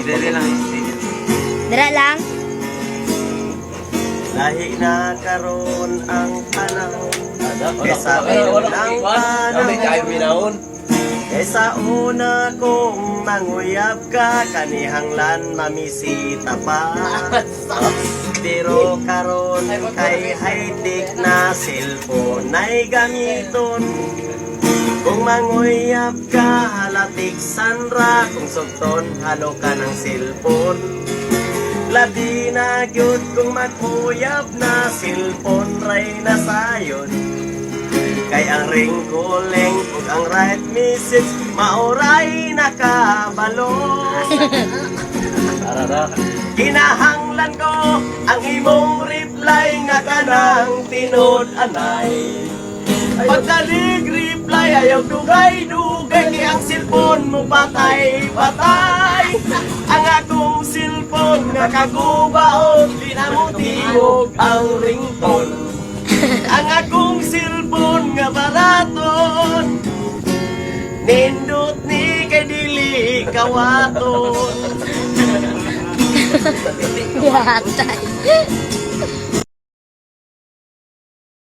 Dili lang. Dara lang. Lahi na karon ang panahon kaysa unang panahon. Kaysa una kong manguyab ka, kanihanglan mamisita pa. Pero karon kay high-tech na cellphone ay gamiton. Kung manguyab ka, halatik sanra. Kung sugton, halo ka ng cellphone. Labi na gyud kung mag-uyab na, cellphone ray na sayon. Kay ang ring calling ug ang right message mauray nakabalo. Kinahanglan ko ang imong reply nga kanang tinud-anay. Pagdalig reply ayaw dugay-dugay, kay ang cellphone mo patay-patay. Ang akong cellphone nga kagubaon, di na mo tiwog ang ringtone. Ang akong cellphone nga baraton, nindot ni kay dili kawaton. Yatay.